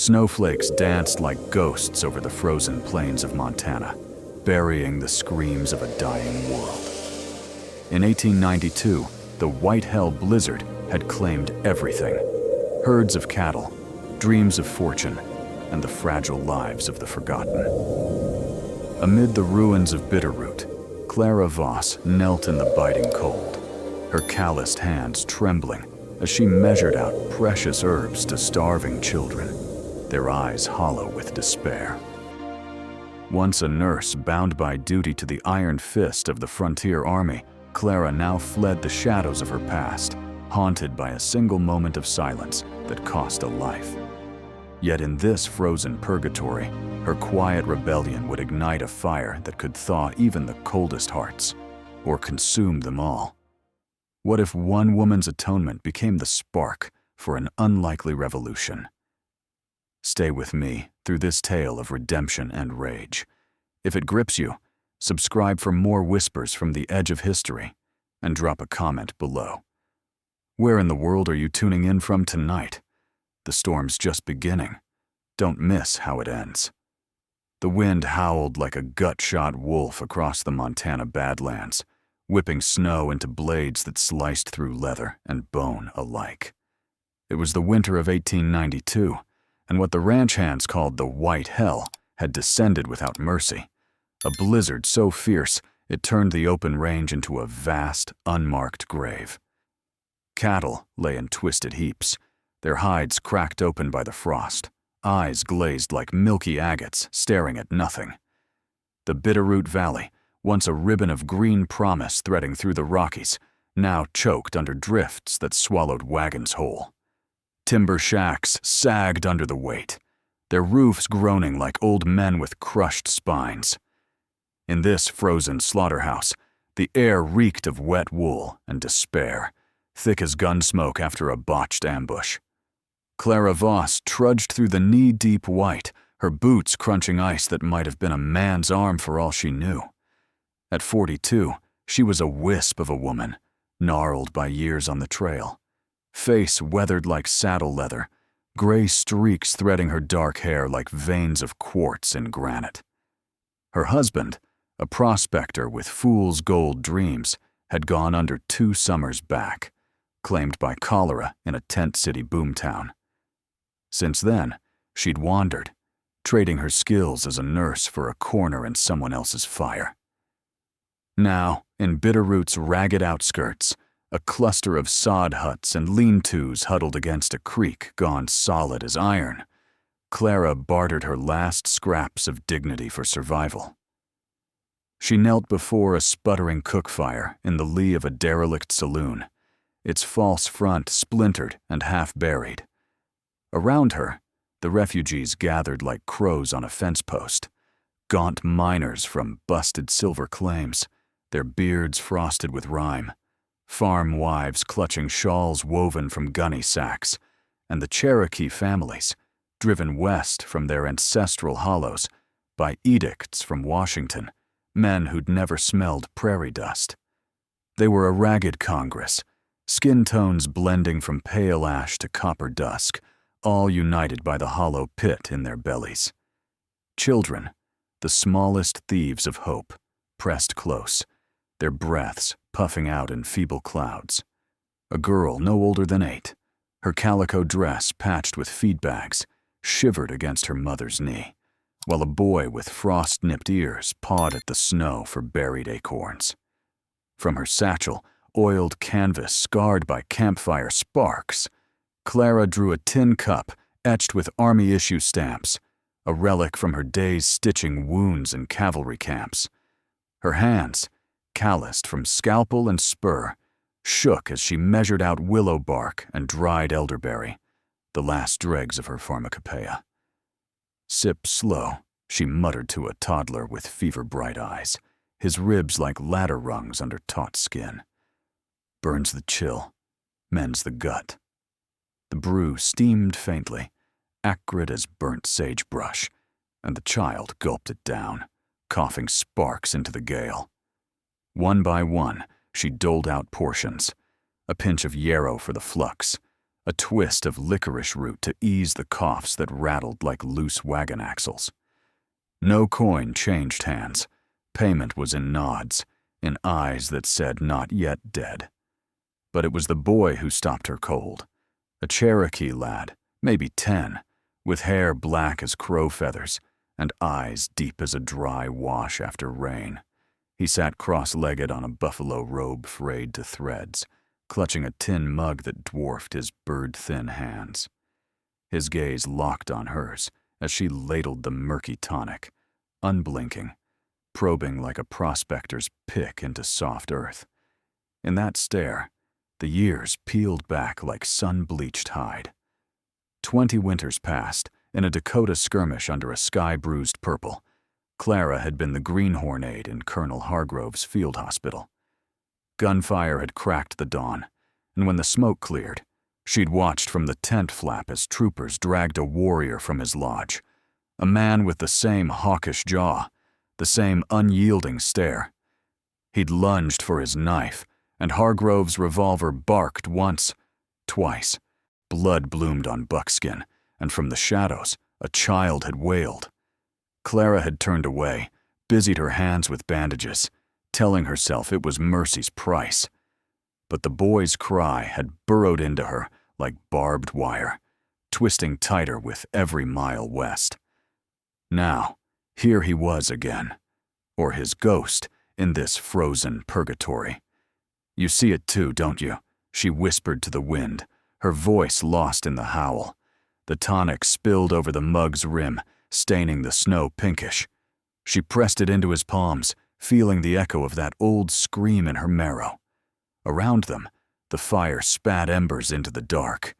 Snowflakes danced like ghosts over the frozen plains of Montana, burying the screams of a dying world. In 1892, the White Hell blizzard had claimed everything: herds of cattle, dreams of fortune, and the fragile lives of the forgotten. Amid the ruins of Bitterroot, Clara Voss knelt in the biting cold, her calloused hands trembling as she measured out precious herbs to starving children, their eyes hollow with despair. Once a nurse bound by duty to the iron fist of the frontier army, Clara now fled the shadows of her past, haunted by a single moment of silence that cost a life. Yet in this frozen purgatory, her quiet rebellion would ignite a fire that could thaw even the coldest hearts, or consume them all. What if one woman's atonement became the spark for an unlikely revolution? Stay with me through this tale of redemption and rage. If it grips you, subscribe for more whispers from the edge of history, and drop a comment below. Where in the world are you tuning in from tonight? The storm's just beginning. Don't miss how it ends. The wind howled like a gut-shot wolf across the Montana Badlands, whipping snow into blades that sliced through leather and bone alike. It was the winter of 1892, and what the ranch hands called the White Hell had descended without mercy. A blizzard so fierce it turned the open range into a vast, unmarked grave. Cattle lay in twisted heaps, their hides cracked open by the frost, eyes glazed like milky agates staring at nothing. The Bitterroot Valley, once a ribbon of green promise threading through the Rockies, now choked under drifts that swallowed wagons whole. Timber shacks sagged under the weight, their roofs groaning like old men with crushed spines. In this frozen slaughterhouse, the air reeked of wet wool and despair, thick as gun smoke after a botched ambush. Clara Voss trudged through the knee-deep white, her boots crunching ice that might have been a man's arm for all she knew. At 42, she was a wisp of a woman, gnarled by years on the trail. Face weathered like saddle leather, gray streaks threading her dark hair like veins of quartz in granite. Her husband, a prospector with fool's gold dreams, had gone under 2 summers back, claimed by cholera in a tent city boomtown. Since then, she'd wandered, trading her skills as a nurse for a corner in someone else's fire. Now, in Bitterroot's ragged outskirts, a cluster of sod huts and lean-tos huddled against a creek gone solid as iron, Clara bartered her last scraps of dignity for survival. She knelt before a sputtering cook fire in the lee of a derelict saloon, its false front splintered and half-buried. Around her, the refugees gathered like crows on a fence post, gaunt miners from busted silver claims, their beards frosted with rime, farm wives clutching shawls woven from gunny sacks, and the Cherokee families, driven west from their ancestral hollows by edicts from Washington, men who'd never smelled prairie dust. They were a ragged Congress, skin tones blending from pale ash to copper dusk, all united by the hollow pit in their bellies. Children, the smallest thieves of hope, pressed close, their breaths puffing out in feeble clouds. A girl no older than 8, her calico dress patched with feed bags, shivered against her mother's knee, while a boy with frost-nipped ears pawed at the snow for buried acorns. From her satchel, oiled canvas scarred by campfire sparks, Clara drew a tin cup etched with Army-issue stamps, a relic from her days stitching wounds in cavalry camps. Her hands, calloused from scalpel and spur, shook as she measured out willow bark and dried elderberry, the last dregs of her pharmacopoeia. Sip slow, she muttered to a toddler with fever-bright eyes, his ribs like ladder rungs under taut skin. Burns the chill, mends the gut. The brew steamed faintly, acrid as burnt sagebrush, and the child gulped it down, coughing sparks into the gale. One by one, she doled out portions, a pinch of yarrow for the flux, a twist of licorice root to ease the coughs that rattled like loose wagon axles. No coin changed hands. Payment was in nods, in eyes that said not yet dead. But it was the boy who stopped her cold. A Cherokee lad, maybe 10, with hair black as crow feathers and eyes deep as a dry wash after rain. He sat cross-legged on a buffalo robe frayed to threads, clutching a tin mug that dwarfed his bird-thin hands. His gaze locked on hers as she ladled the murky tonic, unblinking, probing like a prospector's pick into soft earth. In that stare, the years peeled back like sun-bleached hide. 20 winters passed in a Dakota skirmish under a sky-bruised purple. Clara had been the greenhorn aide in Colonel Hargrove's field hospital. Gunfire had cracked the dawn, and when the smoke cleared, she'd watched from the tent flap as troopers dragged a warrior from his lodge, a man with the same hawkish jaw, the same unyielding stare. He'd lunged for his knife, and Hargrove's revolver barked once, twice. Blood bloomed on buckskin, and from the shadows, a child had wailed. Clara had turned away, busied her hands with bandages, telling herself it was mercy's price. But the boy's cry had burrowed into her like barbed wire, twisting tighter with every mile west. Now, here he was again, or his ghost, in this frozen purgatory. "You see it too, don't you?" she whispered to the wind, her voice lost in the howl. The tonic spilled over the mug's rim, staining the snow pinkish. She pressed it into his palms, feeling the echo of that old scream in her marrow. Around them, the fire spat embers into the dark,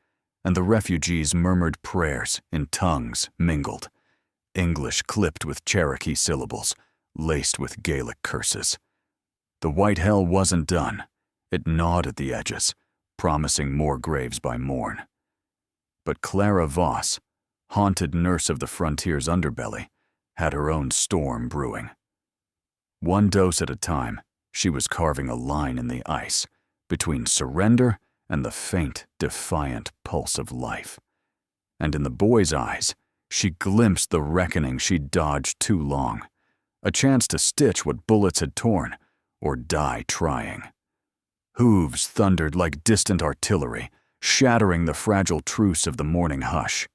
and the refugees murmured prayers in tongues mingled, English clipped with Cherokee syllables, laced with Gaelic curses. The white hell wasn't done. It gnawed at the edges, promising more graves by morn. But Clara Voss, haunted nurse of the frontier's underbelly, had her own storm brewing. One dose at a time, she was carving a line in the ice between surrender and the faint, defiant pulse of life. And in the boy's eyes, she glimpsed the reckoning she'd dodged too long, a chance to stitch what bullets had torn, or die trying. Hooves thundered like distant artillery, shattering the fragile truce of the morning hush.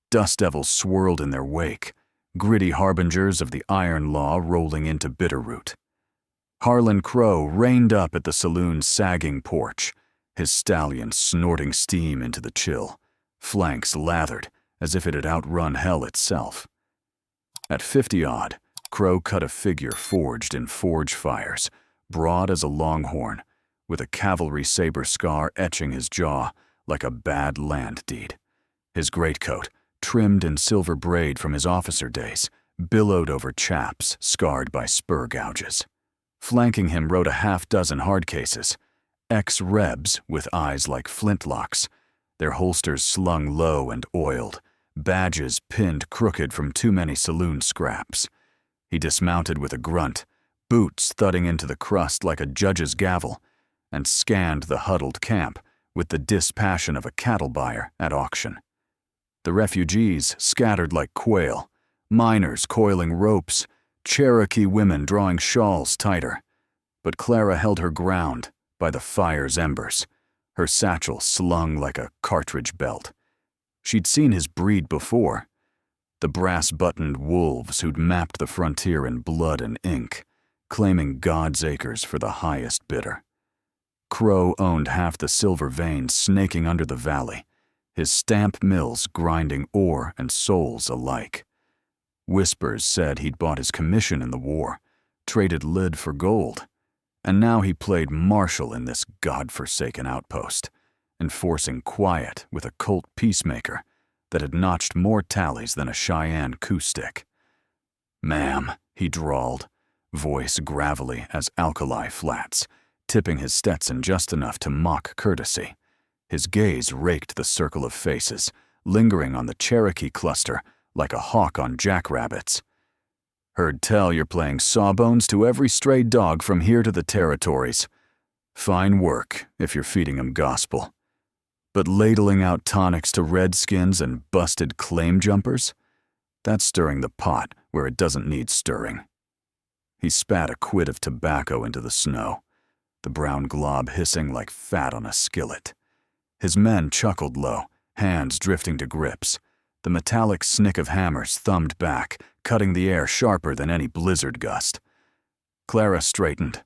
Dust devils swirled in their wake, gritty harbingers of the iron law rolling into Bitterroot. Harlan Crow reined up at the saloon's sagging porch, his stallion snorting steam into the chill, flanks lathered as if it had outrun hell itself. At 50-odd, Crow cut a figure forged in forge fires, broad as a longhorn, with a cavalry saber scar etching his jaw like a bad land deed. His greatcoat, trimmed in silver braid from his officer days, billowed over chaps scarred by spur gouges. Flanking him rode a half-dozen hardcases, ex-rebs with eyes like flintlocks, their holsters slung low and oiled, badges pinned crooked from too many saloon scraps. He dismounted with a grunt, boots thudding into the crust like a judge's gavel, and scanned the huddled camp with the dispassion of a cattle buyer at auction. The refugees scattered like quail, miners coiling ropes, Cherokee women drawing shawls tighter. But Clara held her ground by the fire's embers, her satchel slung like a cartridge belt. She'd seen his breed before, the brass-buttoned wolves who'd mapped the frontier in blood and ink, claiming God's acres for the highest bidder. Crow owned half the silver veins snaking under the valley, his stamp mills grinding ore and souls alike. Whispers said he'd bought his commission in the war, traded lead for gold, and now he played marshal in this God-forsaken outpost, enforcing quiet with a Colt peacemaker that had notched more tallies than a Cheyenne coup stick. "Ma'am," he drawled, voice gravelly as alkali flats, tipping his Stetson just enough to mock courtesy. His gaze raked the circle of faces, lingering on the Cherokee cluster like a hawk on jackrabbits. "Heard tell you're playing sawbones to every stray dog from here to the territories. Fine work, if you're feeding 'em gospel." But ladling out tonics to redskins and busted claim jumpers? That's stirring the pot where it doesn't need stirring. He spat a quid of tobacco into the snow, the brown glob hissing like fat on a skillet. His men chuckled low, hands drifting to grips. The metallic snick of hammers thumbed back, cutting the air sharper than any blizzard gust. Clara straightened,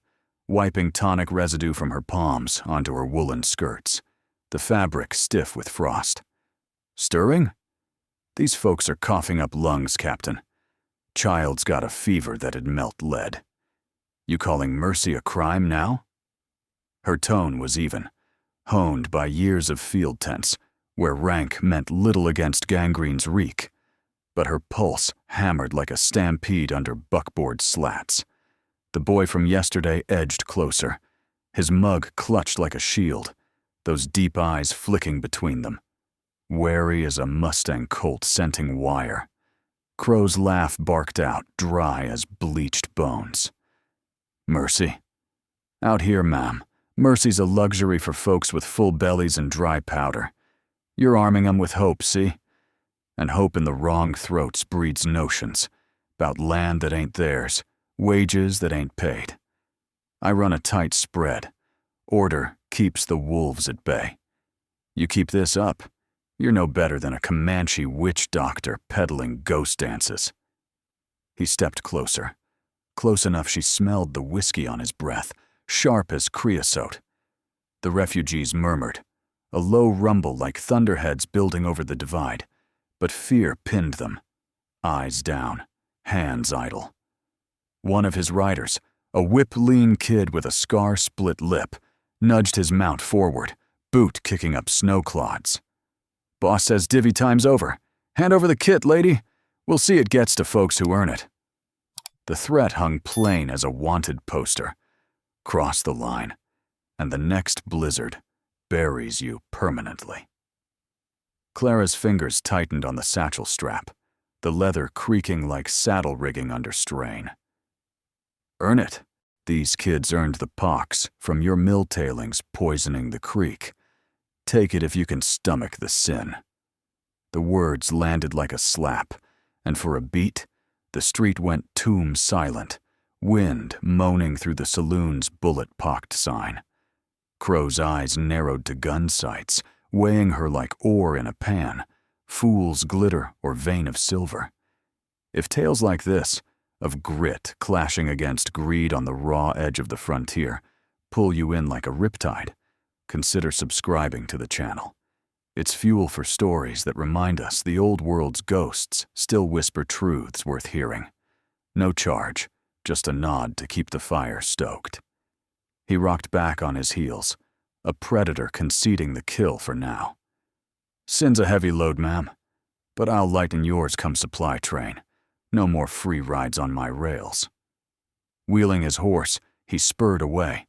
wiping tonic residue from her palms onto her woolen skirts, the fabric stiff with frost. Stirring? These folks are coughing up lungs, Captain. Child's got a fever that'd melt lead. You calling mercy a crime now? Her tone was even, honed by years of field tents, where rank meant little against gangrene's reek, but her pulse hammered like a stampede under buckboard slats. The boy from yesterday edged closer, his mug clutched like a shield, those deep eyes flicking between them, wary as a Mustang colt scenting wire. Crow's laugh barked out, dry as bleached bones. Mercy? Out here, ma'am, mercy's a luxury for folks with full bellies and dry powder. You're arming 'em with hope, see? And hope in the wrong throats breeds notions about land that ain't theirs, wages that ain't paid. I run a tight spread. Order keeps the wolves at bay. You keep this up, you're no better than a Comanche witch doctor peddling ghost dances. He stepped closer, close enough she smelled the whiskey on his breath, sharp as creosote. The refugees murmured, a low rumble like thunderheads building over the divide, but fear pinned them, eyes down, hands idle. One of his riders, a whip-lean kid with a scar-split lip, nudged his mount forward, boot kicking up snow clods. Boss says divvy time's over. Hand over the kit, lady. We'll see it gets to folks who earn it. The threat hung plain as a wanted poster. Cross the line, and the next blizzard buries you permanently. Clara's fingers tightened on the satchel strap, the leather creaking like saddle rigging under strain. Earn it. These kids earned the pox from your mill tailings poisoning the creek. Take it if you can stomach the sin. The words landed like a slap, and for a beat, the street went tomb silent, wind moaning through the saloon's bullet-pocked sign. Crow's eyes narrowed to gun sights, weighing her like ore in a pan, fool's glitter or vein of silver. If tales like this, of grit clashing against greed on the raw edge of the frontier, pull you in like a riptide, consider subscribing to the channel. It's fuel for stories that remind us the old world's ghosts still whisper truths worth hearing. No charge, just a nod to keep the fire stoked. He rocked back on his heels, a predator conceding the kill for now. Sin's a heavy load, ma'am, but I'll lighten yours come supply train. No more free rides on my rails. Wheeling his horse, he spurred away,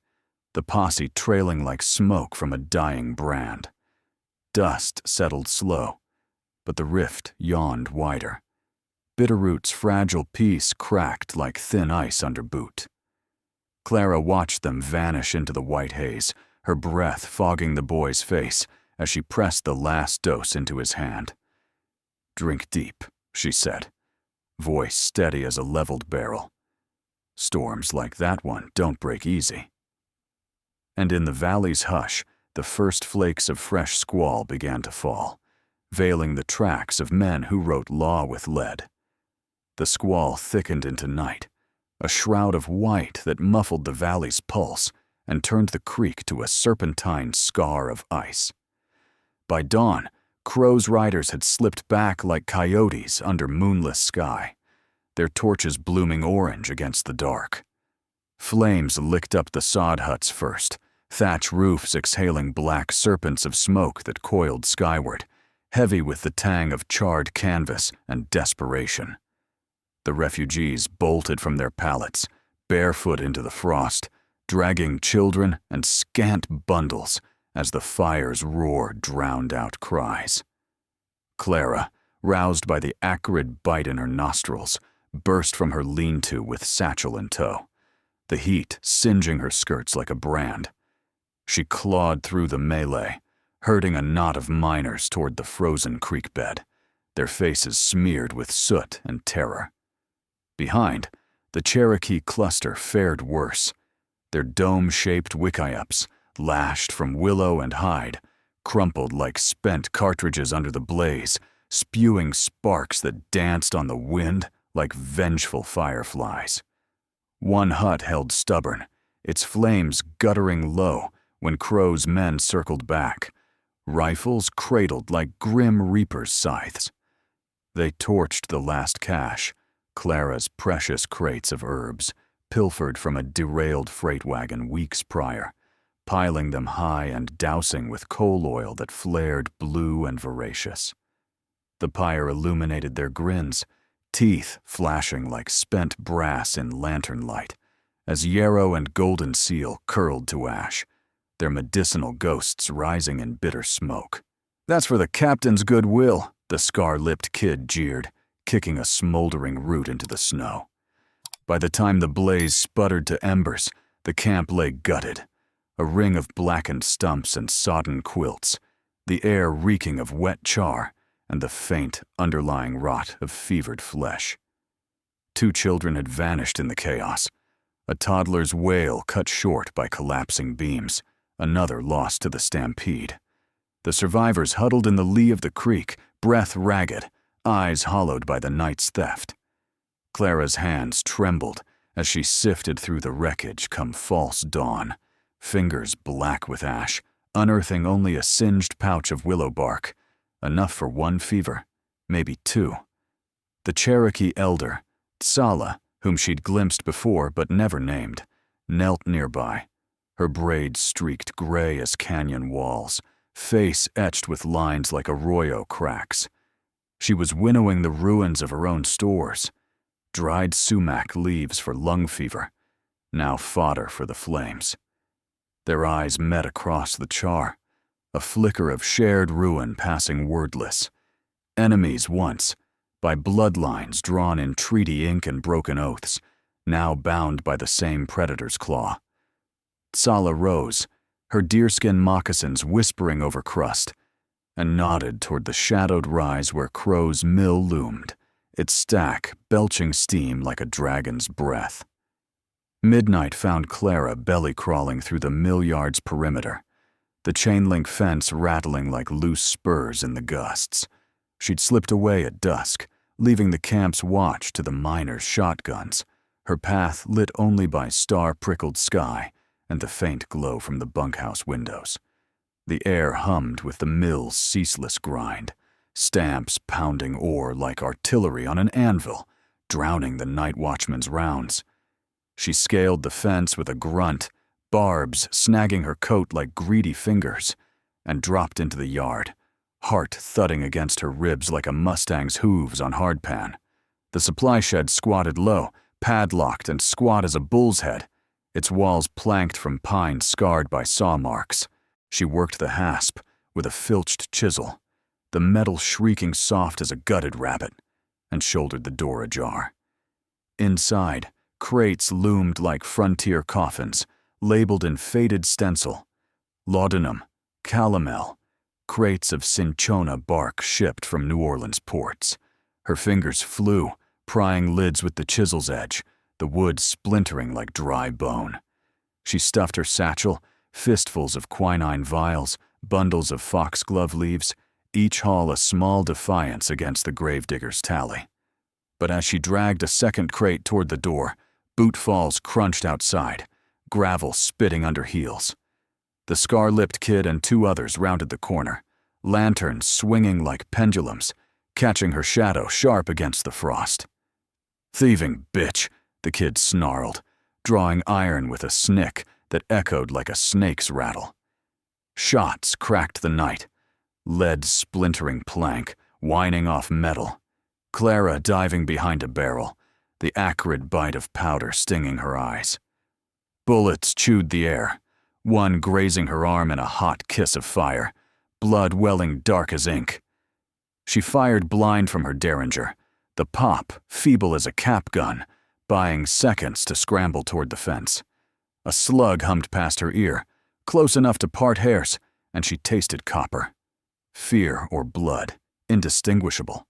the posse trailing like smoke from a dying brand. Dust settled slow, but the rift yawned wider. Bitterroot's fragile peace cracked like thin ice under boot. Clara watched them vanish into the white haze, her breath fogging the boy's face as she pressed the last dose into his hand. Drink deep, she said, voice steady as a leveled barrel. Storms like that one don't break easy. And in the valley's hush, the first flakes of fresh squall began to fall, veiling the tracks of men who wrote law with lead. The squall thickened into night, a shroud of white that muffled the valley's pulse and turned the creek to a serpentine scar of ice. By dawn, Crow's riders had slipped back like coyotes under moonless sky, their torches blooming orange against the dark. Flames licked up the sod huts first, thatch roofs exhaling black serpents of smoke that coiled skyward, heavy with the tang of charred canvas and desperation. The refugees bolted from their pallets, barefoot into the frost, dragging children and scant bundles as the fire's roar drowned out cries. Clara, roused by the acrid bite in her nostrils, burst from her lean-to with satchel in tow, the heat singeing her skirts like a brand. She clawed through the melee, herding a knot of miners toward the frozen creek bed, their faces smeared with soot and terror. Behind, the Cherokee cluster fared worse. Their dome-shaped wickiups, lashed from willow and hide, crumpled like spent cartridges under the blaze, spewing sparks that danced on the wind like vengeful fireflies. One hut held stubborn, its flames guttering low when Crow's men circled back, rifles cradled like grim reapers' scythes. They torched the last cache, Clara's precious crates of herbs, pilfered from a derailed freight wagon weeks prior, piling them high and dousing with coal oil that flared blue and voracious. The pyre illuminated their grins, teeth flashing like spent brass in lantern light, as yarrow and golden seal curled to ash, their medicinal ghosts rising in bitter smoke. "That's for the captain's goodwill," the scar-lipped kid jeered, kicking a smoldering root into the snow. By the time the blaze sputtered to embers, the camp lay gutted, a ring of blackened stumps and sodden quilts, the air reeking of wet char and the faint, underlying rot of fevered flesh. 2 children had vanished in the chaos, a toddler's wail cut short by collapsing beams, another lost to the stampede. The survivors huddled in the lee of the creek, breath ragged, eyes hollowed by the night's theft. Clara's hands trembled as she sifted through the wreckage come false dawn, fingers black with ash, unearthing only a singed pouch of willow bark, enough for 1 fever, maybe 2. The Cherokee elder, Tsala, whom she'd glimpsed before but never named, knelt nearby, her braids streaked gray as canyon walls, face etched with lines like arroyo cracks. She was winnowing the ruins of her own stores, dried sumac leaves for lung fever, now fodder for the flames. Their eyes met across the char, a flicker of shared ruin passing wordless. Enemies once, by bloodlines drawn in treaty ink and broken oaths, now bound by the same predator's claw. Tsala rose, her deerskin moccasins whispering over crust, and nodded toward the shadowed rise where Crow's mill loomed, its stack belching steam like a dragon's breath. Midnight found Clara belly-crawling through the mill yard's perimeter, the chain-link fence rattling like loose spurs in the gusts. She'd slipped away at dusk, leaving the camp's watch to the miners' shotguns, her path lit only by star-prickled sky and the faint glow from the bunkhouse windows. The air hummed with the mill's ceaseless grind, stamps pounding ore like artillery on an anvil, drowning the night watchman's rounds. She scaled the fence with a grunt, barbs snagging her coat like greedy fingers, and dropped into the yard, heart thudding against her ribs like a Mustang's hooves on hardpan. The supply shed squatted low, padlocked and squat as a bull's head, its walls planked from pine scarred by saw marks. She worked the hasp with a filched chisel, the metal shrieking soft as a gutted rabbit, and shouldered the door ajar. Inside, crates loomed like frontier coffins, labeled in faded stencil, laudanum, calomel, crates of cinchona bark shipped from New Orleans ports. Her fingers flew, prying lids with the chisel's edge, the wood splintering like dry bone. She stuffed her satchel, fistfuls of quinine vials, bundles of foxglove leaves, each haul a small defiance against the gravedigger's tally. But as she dragged a second crate toward the door, boot falls crunched outside, gravel spitting under heels. The scar-lipped kid and 2 others rounded the corner, lanterns swinging like pendulums, catching her shadow sharp against the frost. "Thieving bitch," the kid snarled, drawing iron with a snick that echoed like a snake's rattle. Shots cracked the night, lead splintering plank, whining off metal. Clara diving behind a barrel, the acrid bite of powder stinging her eyes. Bullets chewed the air, one grazing her arm in a hot kiss of fire, blood welling dark as ink. She fired blind from her derringer, the pop feeble as a cap gun, buying seconds to scramble toward the fence. A slug hummed past her ear, close enough to part hairs, and she tasted copper. Fear or blood, indistinguishable.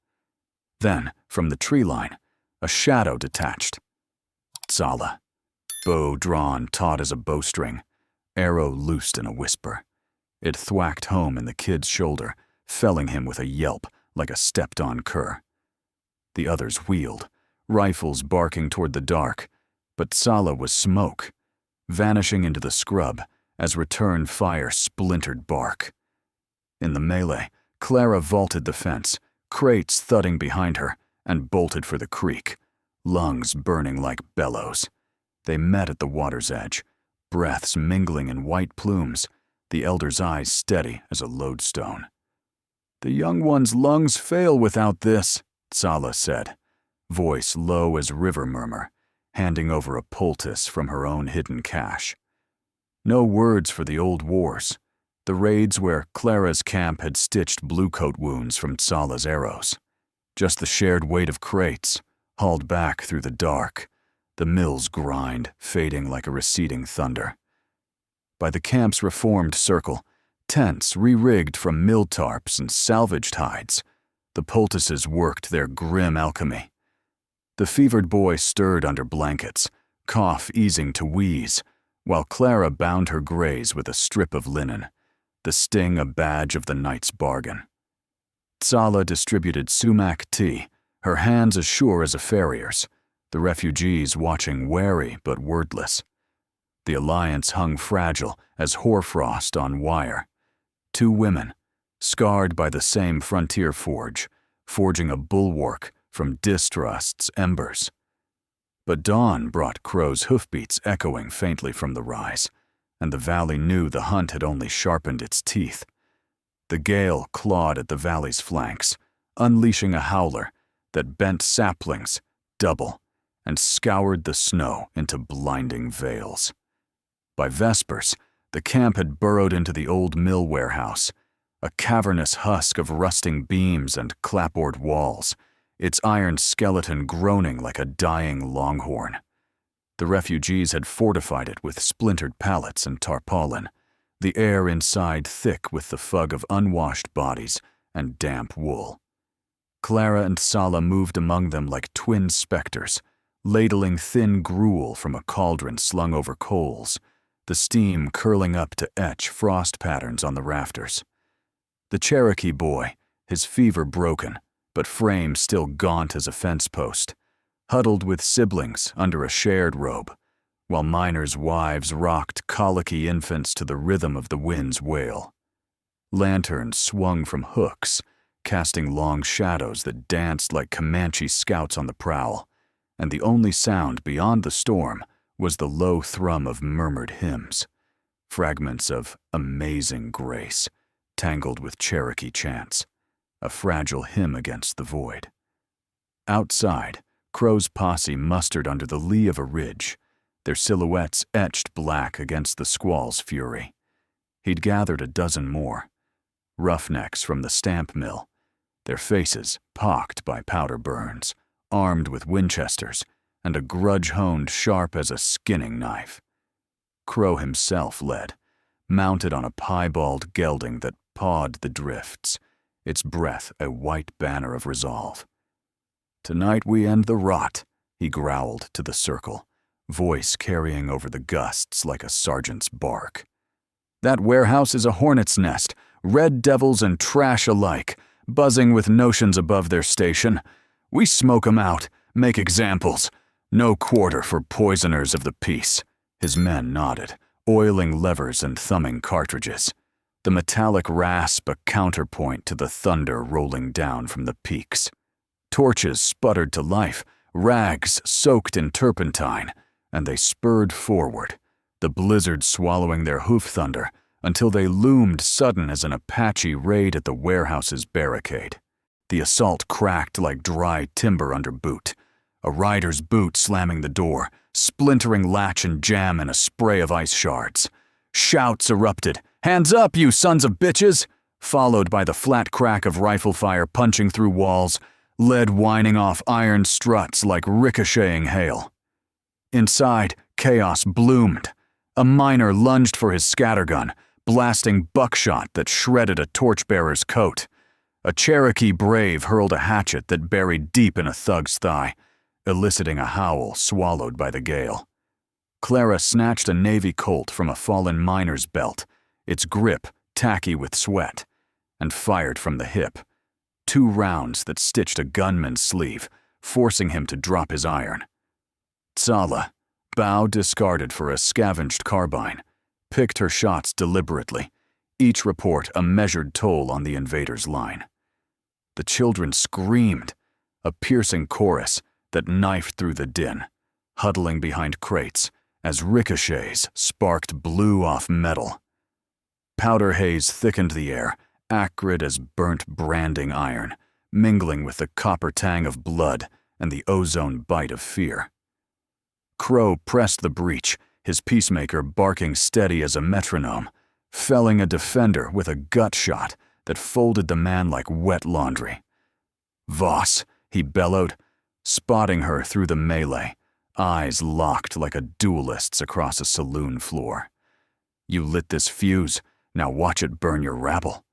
Then, from the tree line, a shadow detached. Tsala. Bow drawn taut as a bowstring, arrow loosed in a whisper. It thwacked home in the kid's shoulder, felling him with a yelp like a stepped-on cur. The others wheeled, rifles barking toward the dark, but Tsala was smoke, vanishing into the scrub as return fire splintered bark. In the melee, Clara vaulted the fence, crates thudding behind her, and bolted for the creek, lungs burning like bellows. They met at the water's edge, breaths mingling in white plumes, the elder's eyes steady as a lodestone. "The young one's lungs fail without this," Tsala said, voice low as river murmur, handing over a poultice from her own hidden cache. No words for the old wars, the raids where Clara's camp had stitched bluecoat wounds from Tsala's arrows. Just the shared weight of crates, hauled back through the dark, the mill's grind fading like a receding thunder. By the camp's reformed circle, tents re-rigged from mill tarps and salvaged hides, the poultices worked their grim alchemy. The fevered boy stirred under blankets, cough easing to wheeze, while Clara bound her graze with a strip of linen, the sting a badge of the night's bargain. Tsala distributed sumac tea, her hands as sure as a farrier's, the refugees watching wary but wordless. The alliance hung fragile as hoarfrost on wire. Two women, scarred by the same frontier forge, forging a bulwark from distrust's embers. But dawn brought Crow's hoofbeats echoing faintly from the rise, and the valley knew the hunt had only sharpened its teeth. The gale clawed at the valley's flanks, unleashing a howler that bent saplings double and scoured the snow into blinding veils. By vespers, the camp had burrowed into the old mill warehouse, a cavernous husk of rusting beams and clapboard walls, its iron skeleton groaning like a dying longhorn. The refugees had fortified it with splintered pallets and tarpaulin, the air inside thick with the fug of unwashed bodies and damp wool. Clara and Tsala moved among them like twin specters, ladling thin gruel from a cauldron slung over coals, the steam curling up to etch frost patterns on the rafters. The Cherokee boy, his fever broken, but frame still gaunt as a fence post, huddled with siblings under a shared robe, while miners' wives rocked colicky infants to the rhythm of the wind's wail. Lanterns swung from hooks, casting long shadows that danced like Comanche scouts on the prowl, and the only sound beyond the storm was the low thrum of murmured hymns, fragments of Amazing Grace, tangled with Cherokee chants, a fragile hymn against the void. Outside, Crow's posse mustered under the lee of a ridge, their silhouettes etched black against the squall's fury. He'd gathered a dozen more, roughnecks from the stamp mill, their faces pocked by powder burns, armed with Winchesters, and a grudge honed sharp as a skinning knife. Crow himself led, mounted on a piebald gelding that pawed the drifts, its breath a white banner of resolve. "Tonight we end the rot," he growled to the circle, voice carrying over the gusts like a sergeant's bark. "That warehouse is a hornet's nest, red devils and trash alike, buzzing with notions above their station. We smoke 'em out, make examples. No quarter for poisoners of the peace." His men nodded, oiling levers and thumbing cartridges, the metallic rasp a counterpoint to the thunder rolling down from the peaks. Torches sputtered to life, rags soaked in turpentine, and they spurred forward, the blizzard swallowing their hoof thunder until they loomed sudden as an Apache raid at the warehouse's barricade. The assault cracked like dry timber under boot, a rider's boot slamming the door, splintering latch and jam in a spray of ice shards. Shouts erupted, "Hands up, you sons of bitches!" followed by the flat crack of rifle fire punching through walls, lead whining off iron struts like ricocheting hail. Inside, chaos bloomed. A miner lunged for his scattergun, blasting buckshot that shredded a torchbearer's coat. A Cherokee brave hurled a hatchet that buried deep in a thug's thigh, eliciting a howl swallowed by the gale. Clara snatched a Navy Colt from a fallen miner's belt, its grip tacky with sweat, and fired from the hip. 2 rounds that stitched a gunman's sleeve, forcing him to drop his iron. Tsala, bow discarded for a scavenged carbine, picked her shots deliberately, each report a measured toll on the invader's line. The children screamed, a piercing chorus that knifed through the din, huddling behind crates as ricochets sparked blue off metal. Powder haze thickened the air, acrid as burnt branding iron, mingling with the copper tang of blood and the ozone bite of fear. Crow pressed the breach, his peacemaker barking steady as a metronome, felling a defender with a gut shot that folded the man like wet laundry. "Voss," he bellowed, spotting her through the melee, eyes locked like a duelist's across a saloon floor. "You lit this fuse, now watch it burn your rabble."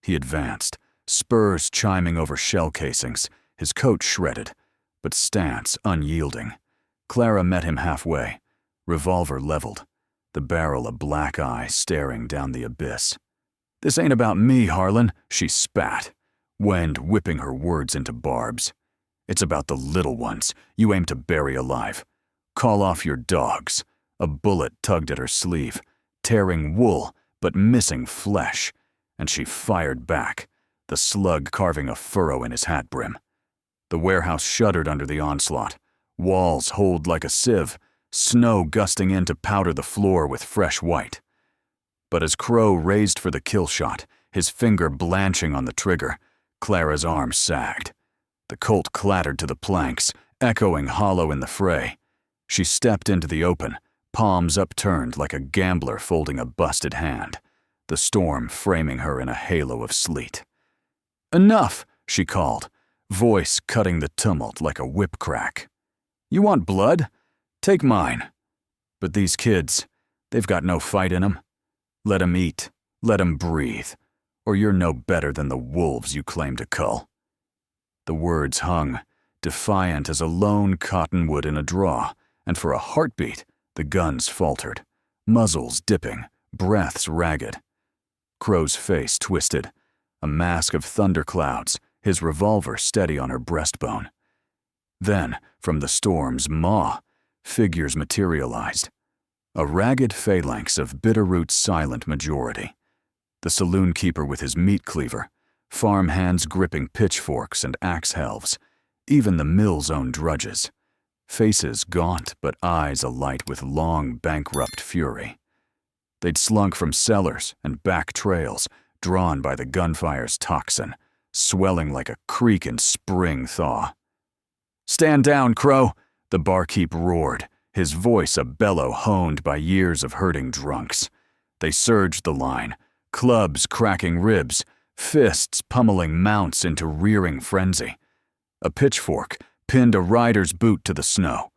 He advanced, spurs chiming over shell casings, his coat shredded, but stance unyielding. Clara met him halfway, revolver leveled, the barrel a black eye staring down the abyss. "This ain't about me, Harlan," she spat, wind whipping her words into barbs. "It's about the little ones you aim to bury alive. Call off your dogs." A bullet tugged at her sleeve, tearing wool but missing flesh, and she fired back, the slug carving a furrow in his hat brim. The warehouse shuddered under the onslaught, walls holed like a sieve, snow gusting in to powder the floor with fresh white. But as Crow raised for the kill shot, his finger blanching on the trigger, Clara's arm sagged. The Colt clattered to the planks, echoing hollow in the fray. She stepped into the open, palms upturned like a gambler folding a busted hand, the storm framing her in a halo of sleet. "Enough," she called, voice cutting the tumult like a whip crack. "You want blood? Take mine. But these kids, they've got no fight in 'em. Let 'em eat, let 'em breathe, or you're no better than the wolves you claim to cull." The words hung, defiant as a lone cottonwood in a draw, and for a heartbeat, the guns faltered, muzzles dipping, breaths ragged. Crow's face twisted, a mask of thunderclouds, his revolver steady on her breastbone. Then, from the storm's maw, figures materialized. A ragged phalanx of Bitterroot's silent majority. The saloon keeper with his meat cleaver, farm hands gripping pitchforks and axe helves, even the mill's own drudges. Faces gaunt but eyes alight with long, bankrupt fury. They'd slunk from cellars and back trails, drawn by the gunfire's toxin, swelling like a creek in spring thaw. "Stand down, Crow!" the barkeep roared, his voice a bellow honed by years of herding drunks. They surged the line, clubs cracking ribs, fists pummeling mounts into rearing frenzy. A pitchfork pinned a rider's boot to the snow.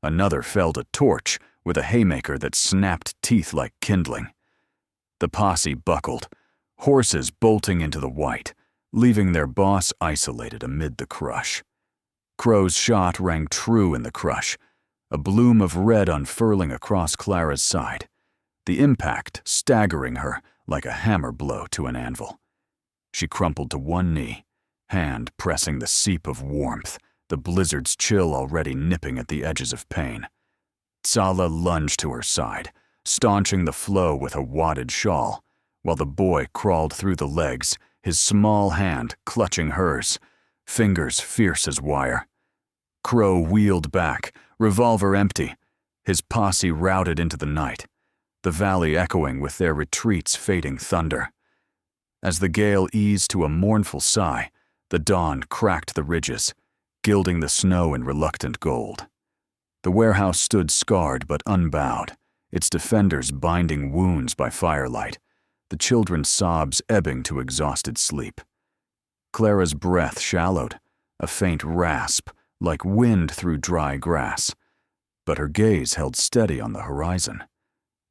Another felled a torch with a haymaker that snapped teeth like kindling. The posse buckled, horses bolting into the white, leaving their boss isolated amid the crush. Crow's shot rang true in the crush, a bloom of red unfurling across Clara's side, the impact staggering her like a hammer blow to an anvil. She crumpled to one knee, hand pressing the seep of warmth, the blizzard's chill already nipping at the edges of pain. Tsala lunged to her side, staunching the flow with a wadded shawl, while the boy crawled through the legs, his small hand clutching hers, fingers fierce as wire. Crow wheeled back, revolver empty, his posse routed into the night, the valley echoing with their retreat's fading thunder. As the gale eased to a mournful sigh, the dawn cracked the ridges, gilding the snow in reluctant gold. The warehouse stood scarred but unbowed, its defenders binding wounds by firelight, the children's sobs ebbing to exhausted sleep. Clara's breath shallowed, a faint rasp, like wind through dry grass, but her gaze held steady on the horizon,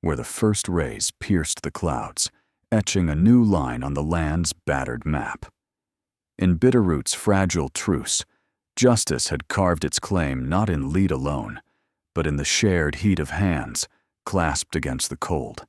where the first rays pierced the clouds, etching a new line on the land's battered map. In Bitterroot's fragile truce, justice had carved its claim not in lead alone, but in the shared heat of hands clasped against the cold.